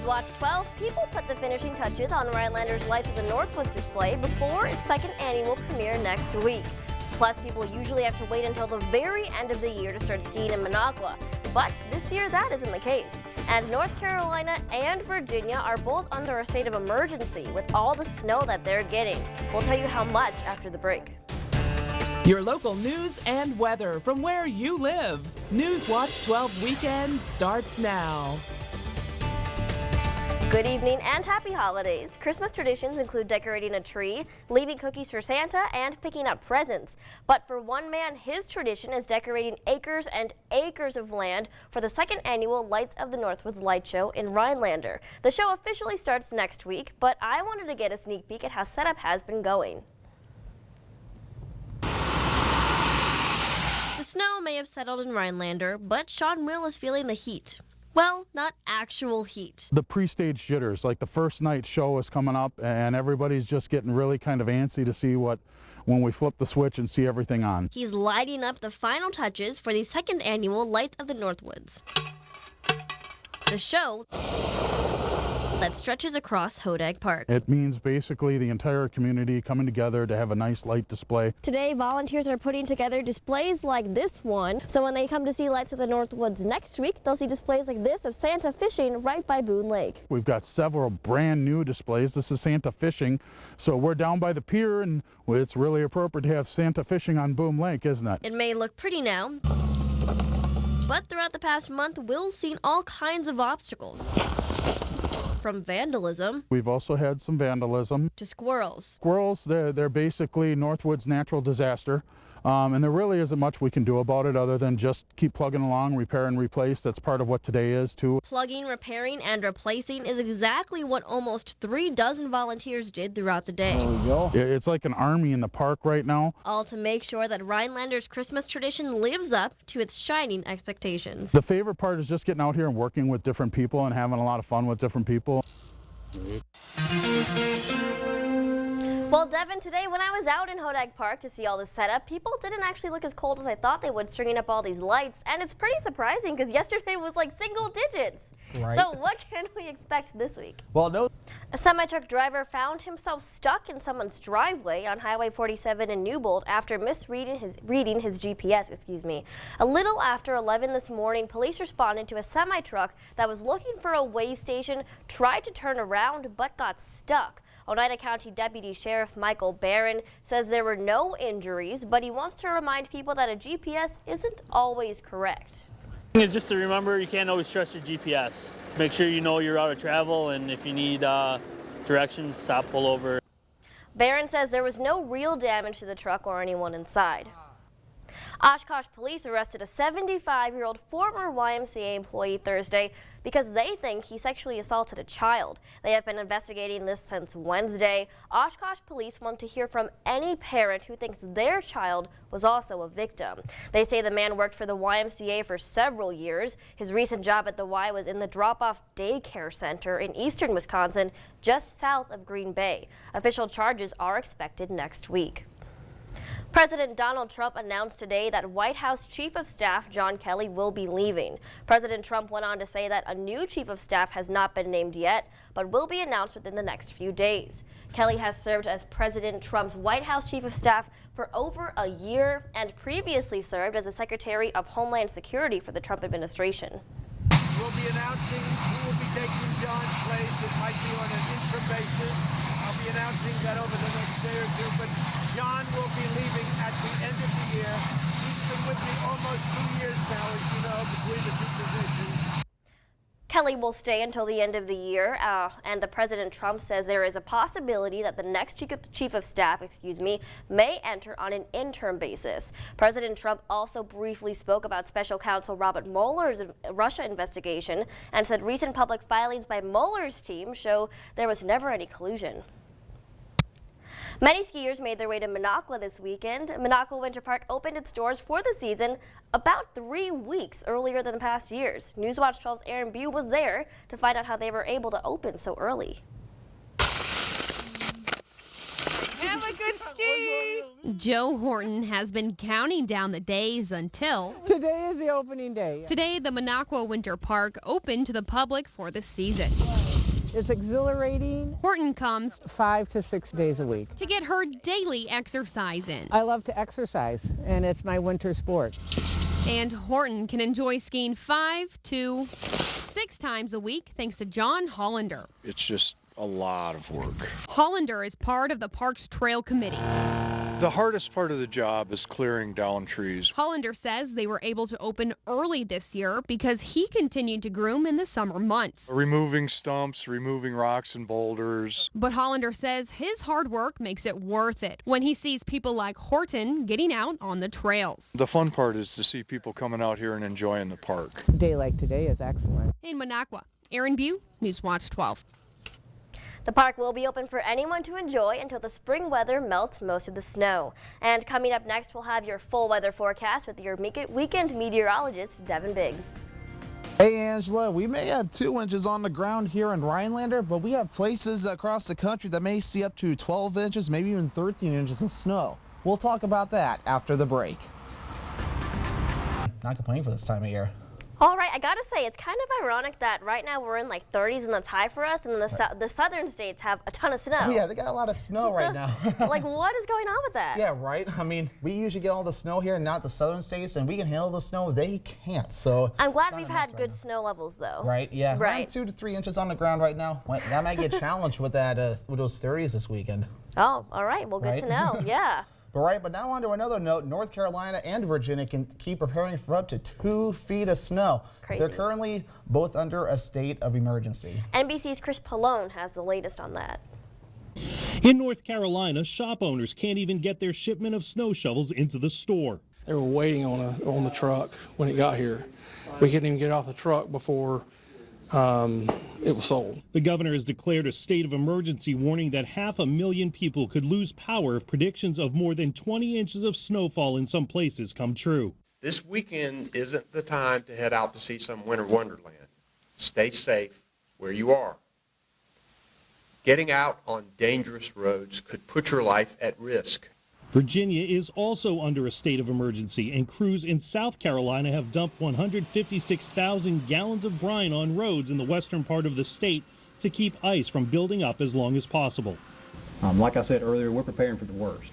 Newswatch 12, people put the finishing touches on Rhinelander's Lights of the Northwoods display before its second annual premiere next week. Plus, people usually have to wait until the very end of the year to start skiing in Minocqua. But this year, that isn't the case. And North Carolina and Virginia are both under a state of emergency with all the snow that they're getting. We'll tell you how much after the break. Your local news and weather from where you live. Newswatch 12 Weekend starts now. Good evening and happy holidays. Christmas traditions include decorating a tree, leaving cookies for Santa, and picking up presents. But for one man, his tradition is decorating acres and acres of land for the second annual Lights of the Northwoods Light Show in Rhinelander. The show officially starts next week, but I wanted to get a sneak peek at how setup has been going. The snow may have settled in Rhinelander, but Sean Will is feeling the heat. Well, not actual heat. The pre-stage jitters, like the first night show is coming up and everybody's just getting really kind of antsy to see when we flip the switch and see everything on. He's lighting up the final touches for the second annual Lights of the Northwoods. The show that stretches across Hodag Park. It means basically the entire community coming together to have a nice light display. Today, volunteers are putting together displays like this one. So when they come to see Lights of the Northwoods next week, they'll see displays like this of Santa fishing right by Boone Lake. We've got several brand new displays. This is Santa fishing. So we're down by the pier and it's really appropriate to have Santa fishing on Boone Lake, isn't it? It may look pretty now, but throughout the past month, Will's seen all kinds of obstacles. From vandalism. We've also had some vandalism. To squirrels. Squirrels, they're basically Northwood's natural disaster. And there really isn't much we can do about it other than just keep plugging along, repair and replace. That's part of what today is too. Plugging, repairing, and replacing is exactly what almost 36 volunteers did throughout the day. There we go. It's like an army in the park right now. All to make sure that Rhinelander's Christmas tradition lives up to its shining expectations. The favorite part is just getting out here and working with different people and having a lot of fun with different people. Well, Devin, today when I was out in Hodag Park to see all this setup, people didn't actually look as cold as I thought they would, stringing up all these lights. And it's pretty surprising because yesterday was like single digits. Right. So what can we expect this week? Well, no. A semi-truck driver found himself stuck in someone's driveway on Highway 47 in Newbold after misreading his GPS. A little after 11 this morning, police responded to a semi-truck that was looking for a way station, tried to turn around, but got stuck. Oneida County Deputy Sheriff Michael Barron says there were no injuries, but he wants to remind people that a GPS isn't always correct. It's just to remember you can't always trust your GPS. Make sure you know your route of travel, and if you need directions, stop, pull over. Barron says there was no real damage to the truck or anyone inside. Oshkosh police arrested a 75-year-old former YMCA employee Thursday because they think he sexually assaulted a child. They have been investigating this since Wednesday. Oshkosh police want to hear from any parent who thinks their child was also a victim. They say the man worked for the YMCA for several years. His recent job at the Y was in the drop-off daycare center in eastern Wisconsin, just south of Green Bay. Official charges are expected next week. President Donald Trump announced today that White House Chief of Staff John Kelly will be leaving. President Trump went on to say that a new Chief of Staff has not been named yet, but will be announced within the next few days. Kelly has served as President Trump's White House Chief of Staff for over a year and previously served as the Secretary of Homeland Security for the Trump administration. We'll be announcing who will be taking John's place. It might be on an interim basis. I'll be announcing that over the next day or two, but John will be leaving at the end of the year. He's been with me almost 2 years now, as you know, between the two positions. Kelly will stay until the end of the year, and the President Trump says there is a possibility that the next Chief of Staff, may enter on an interim basis. President Trump also briefly spoke about Special Counsel Robert Mueller's Russia investigation and said recent public filings by Mueller's team show there was never any collusion. Many skiers made their way to Minocqua this weekend. Minocqua Winter Park opened its doors for the season about 3 weeks earlier than past years. Newswatch 12's Aaron Bew was there to find out how they were able to open so early. Have a good ski! Joe Horton has been counting down the days until... Today is the opening day. Today, the Minocqua Winter Park opened to the public for the season. It's exhilarating. Horton comes 5 to 6 days a week. to get her daily exercise in. I love to exercise, and it's my winter sport. And Horton can enjoy skiing 5 to 6 times a week thanks to John Hollander. It's just a lot of work. Hollander is part of the Parks Trail Committee. The hardest part of the job is clearing down trees. Hollander says they were able to open early this year because he continued to groom in the summer months. Removing stumps, removing rocks and boulders. But Hollander says his hard work makes it worth it when he sees people like Horton getting out on the trails. The fun part is to see people coming out here and enjoying the park. A day like today is excellent. In Minocqua, Aaron Bew, Newswatch 12. The park will be open for anyone to enjoy until the spring weather melts most of the snow. And coming up next, we'll have your full weather forecast with your weekend meteorologist, Devin Biggs. Hey Angela, we may have 2 inches on the ground here in Rhinelander, but we have places across the country that may see up to 12 inches, maybe even 13 inches of snow. We'll talk about that after the break. Not complaining for this time of year. All right, I gotta say, it's kind of ironic that right now we're in like 30s and that's high for us, and then the southern states have a ton of snow. Oh, yeah, they got a lot of snow right now. Like, what is going on with that? Yeah, right? I mean, we usually get all the snow here, not the southern states, and we can handle the snow. They can't, so. I'm glad we've had good snow levels, though. Right, yeah. Right. Around 2 to 3 inches on the ground right now. That might get challenged with that, with those 30s this weekend. Oh, all right, well, good to know, yeah. But now on to another note, North Carolina and Virginia can keep preparing for up to 2 feet of snow. Crazy. They're currently both under a state of emergency. NBC's Chris Pallone has the latest on that. In North Carolina, shop owners can't even get their shipment of snow shovels into the store. They were waiting on the truck when it got here. We couldn't even get off the truck before it was sold. The governor has declared a state of emergency, warning that 500,000 people could lose power if predictions of more than 20 inches of snowfall in some places come true. This weekend isn't the time to head out to see some winter wonderland. Stay safe where you are. Getting out on dangerous roads could put your life at risk. Virginia is also under a state of emergency, and crews in South Carolina have dumped 156,000 gallons of brine on roads in the western part of the state to keep ice from building up as long as possible. Like I said earlier, we're preparing for the worst.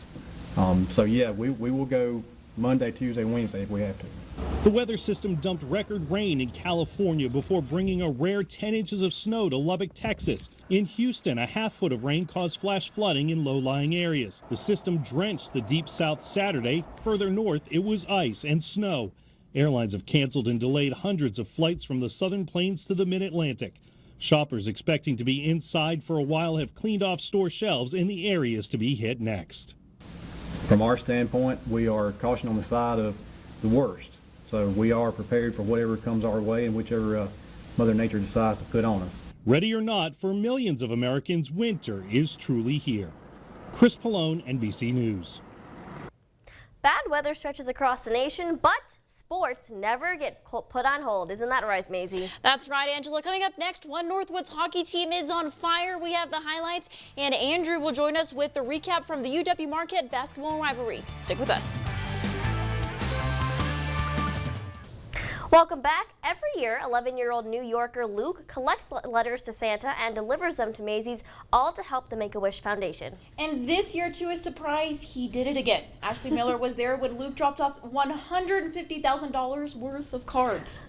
So yeah, we will go Monday, Tuesday, Wednesday if we have to. The weather system dumped record rain in California before bringing a rare 10 inches of snow to Lubbock, Texas. In Houston, a half foot of rain caused flash flooding in low-lying areas. The system drenched the deep south Saturday. Further north, it was ice and snow. Airlines have canceled and delayed hundreds of flights from the southern plains to the mid-Atlantic. Shoppers expecting to be inside for a while have cleaned off store shelves in the areas to be hit next. From our standpoint, we are caution on the side of the worst. So we are prepared for whatever comes our way and whichever Mother Nature decides to put on us. Ready or not, for millions of Americans, winter is truly here. Chris Pallone, NBC News. Bad weather stretches across the nation, but sports never get put on hold. Isn't that right, Maisie? That's right, Angela. Coming up next, one Northwoods hockey team is on fire. We have the highlights, and Andrew will join us with the recap from the UW Marquette basketball rivalry. Stick with us. Welcome back. Every year, 11-year-old New Yorker Luke collects letters to Santa and delivers them to Macy's, all to help the Make-A-Wish Foundation. And this year, to his surprise, he did it again. Ashley Miller was there when Luke dropped off $150,000 worth of cards.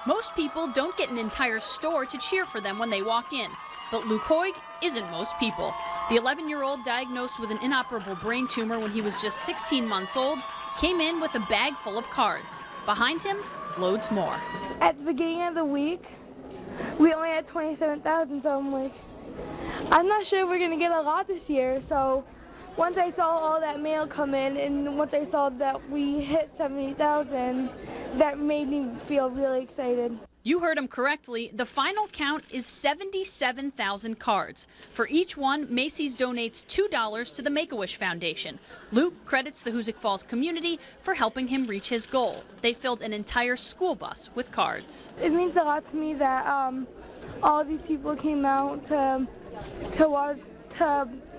Most people don't get an entire store to cheer for them when they walk in. But Luke Hoig isn't most people. The 11-year-old, diagnosed with an inoperable brain tumor when he was just 16 months old, came in with a bag full of cards. Behind him, loads more. At the beginning of the week, we only had 27,000, so I'm like, I'm not sure we're gonna get a lot this year. So once I saw all that mail come in, and once I saw that we hit 70,000, that made me feel really excited. You heard him correctly. The final count is 77,000 cards. For each one, Macy's donates $2 to the Make-A-Wish Foundation. Luke credits the Hoosick Falls community for helping him reach his goal. They filled an entire school bus with cards. It means a lot to me that all these people came out to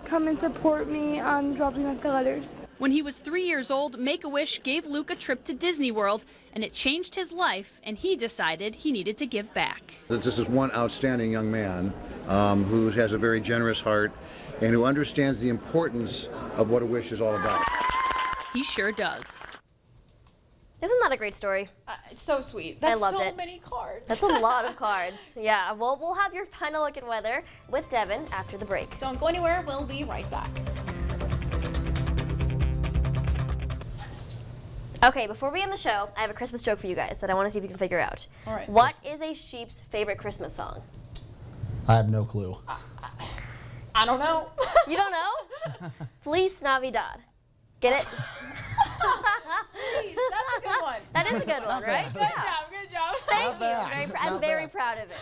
come and support me on dropping off the letters. When he was 3 years old, Make-A-Wish gave Luke a trip to Disney World, and it changed his life, and he decided he needed to give back. This is one outstanding young man who has a very generous heart and who understands the importance of what a wish is all about. He sure does. Isn't that a great story? It's so sweet. That's I loved so it. many cards. That's a lot of cards. Yeah, well, we'll have your final look at weather with Devin after the break. Don't go anywhere. We'll be right back. Okay, before we end the show, I have a Christmas joke for you guys that I want to see if you can figure out. All right. What is a sheep's favorite Christmas song? I have no clue. I don't know. You don't know? Feliz Navidad. Get it? Please, that's a good one. That is a good one, right? Good job, good job. Thank you. I'm very proud of it.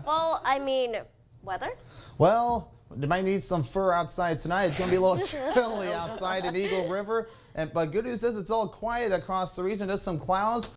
Well, I mean, weather? Well, you might need some fur outside tonight. It's going to be a little chilly outside in Eagle River. But good news is it's all quiet across the region. Just some clouds.